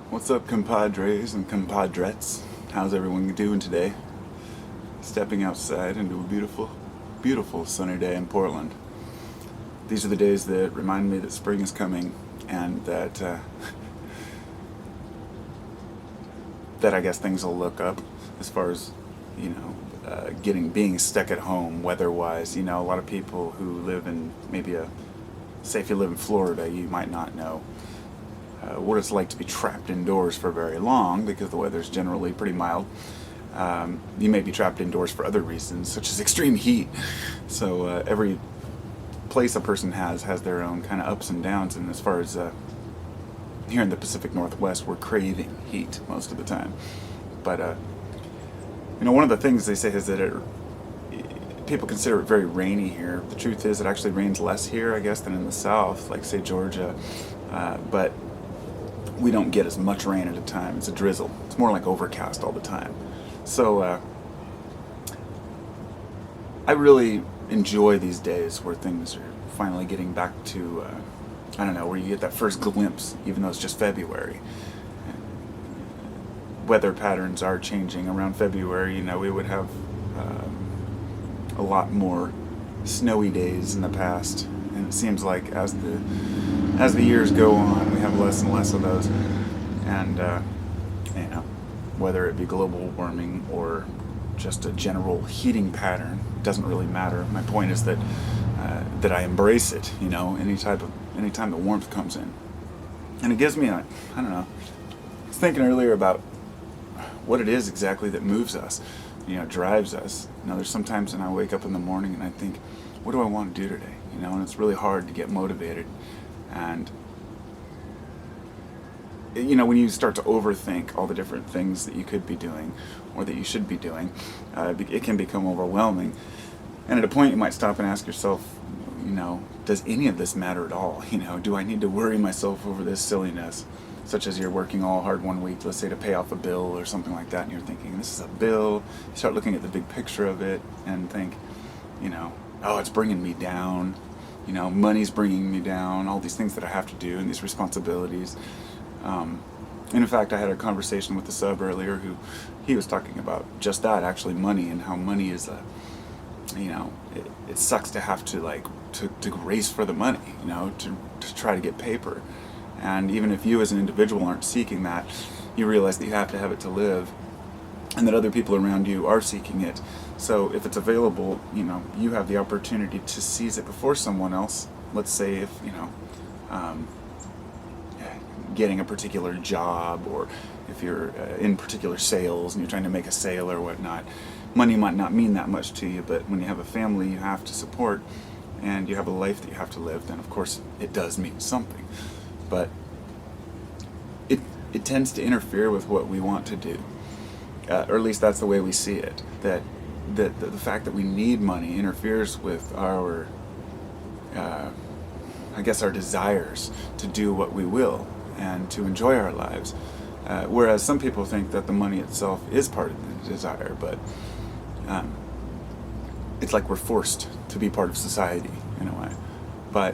What's up, compadres and compadrettes? How's everyone doing today? Stepping outside into a beautiful, beautiful sunny day in Portland. These are the days that remind me that spring is coming, and that that I guess things will look up as far as being stuck at home weather-wise. You know, a lot of people who live in say if you live in Florida, you might not know what it's like to be trapped indoors for very long because the weather's generally pretty mild. You may be trapped indoors for other reasons, such as extreme heat. So every place a person has their own kind of ups and downs. And as far as here in the Pacific Northwest, we're craving heat most of the time. But one of the things they say is that people consider it very rainy here. The truth is, it actually rains less here, I guess, than in the South, like say Georgia. But we don't get as much rain at a time. It's a drizzle. It's more like overcast all the time. So I really enjoy these days where things are finally getting back to, where you get that first glimpse, even though it's just February. Weather patterns are changing around February. You know, we would have a lot more snowy days in the past, and it seems like as the years go on, we have less and less of those. And whether it be global warming or just a general heating pattern, it doesn't really matter. My point is that I embrace it. You know, anytime the warmth comes in, and it gives me I was thinking earlier about what it is exactly that moves us, drives us. There's sometimes when I wake up in the morning and I think, what do I want to do today? And it's really hard to get motivated. And when you start to overthink all the different things that you could be doing or that you should be doing, it can become overwhelming. And at a point you might stop and ask yourself, does any of this matter at all? Do I need to worry myself over this silliness? Such as you're working all hard one week, let's say to pay off a bill or something like that, and you're thinking, this is a bill. You start looking at the big picture of it and think, oh, it's bringing me down. Money's bringing me down, all these things that I have to do and these responsibilities. And in fact, I had a conversation with the sub earlier he was talking about just that, actually, money, and how money is it sucks to have to to race for the money, to try to get paper. And even if you as an individual aren't seeking that, you realize that you have to have it to live, and that other people around you are seeking it. So if it's available, you have the opportunity to seize it before someone else. Let's say if, getting a particular job, or if you're in particular sales and you're trying to make a sale or whatnot, money might not mean that much to you, but when you have a family you have to support and you have a life that you have to live, then of course it does mean something. But it tends to interfere with what we want to do, or at least that's the way we see it. That the fact that we need money interferes with our our desires to do what we will and to enjoy our lives. Whereas some people think that the money itself is part of the desire, but it's like we're forced to be part of society in a way. But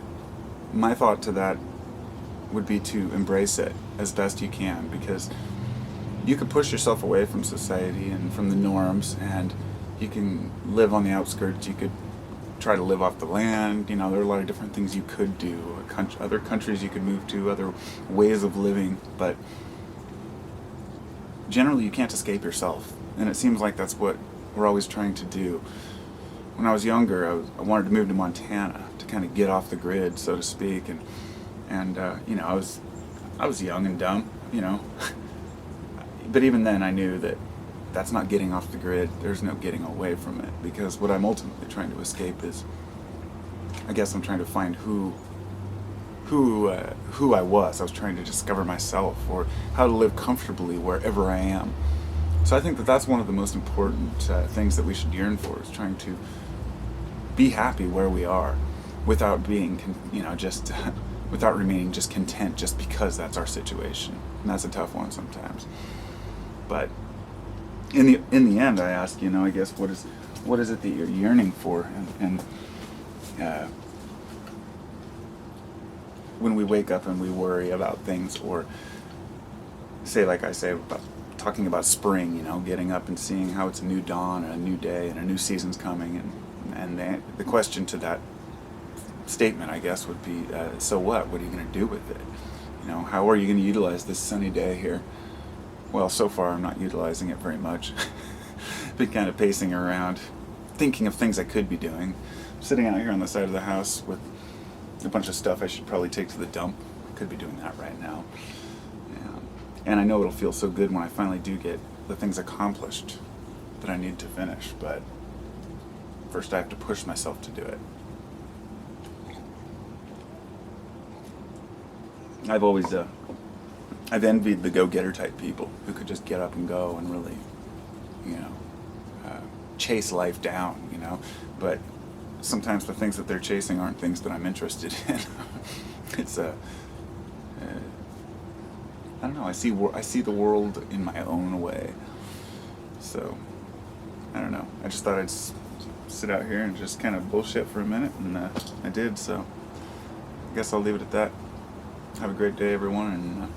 my thought to that would be to embrace it as best you can, because you could push yourself away from society and from the norms, and you can live on the outskirts. You could try to live off the land. There are a lot of different things you could do, other countries you could move to, other ways of living, but generally you can't escape yourself, and it seems like that's what we're always trying to do. When I was younger, I wanted to move to Montana to kind of get off the grid, so to speak, and I was young and dumb, but even then I knew that that's not getting off the grid. There's no getting away from it, because what I'm ultimately trying to escape is, I guess I'm trying to find who I was. I was trying to discover myself, or how to live comfortably wherever I am. So I think that that's one of the most important things that we should yearn for, is trying to be happy where we are, without being, without remaining just content just because that's our situation. And that's a tough one sometimes. But in the end, I ask, I guess, what is it that you're yearning for? And when we wake up and we worry about things, or say, like I say, about talking about spring, getting up and seeing how it's a new dawn and a new day and a new season's coming. And the question to that statement, I guess, would be, so what? What are you going to do with it? How are you going to utilize this sunny day here? Well, so far I'm not utilizing it very much. Been kind of pacing around, thinking of things I could be doing. I'm sitting out here on the side of the house with a bunch of stuff I should probably take to the dump. Could be doing that right now. And I know it'll feel so good when I finally do get the things accomplished that I need to finish, but first I have to push myself to do it. I've always, I've envied the go-getter type people who could just get up and go and really, chase life down, but sometimes the things that they're chasing aren't things that I'm interested in. It's I don't know. I see the world in my own way. So I don't know. I just thought I'd sit out here and just kind of bullshit for a minute, and I did. So I guess I'll leave it at that. Have a great day, everyone, and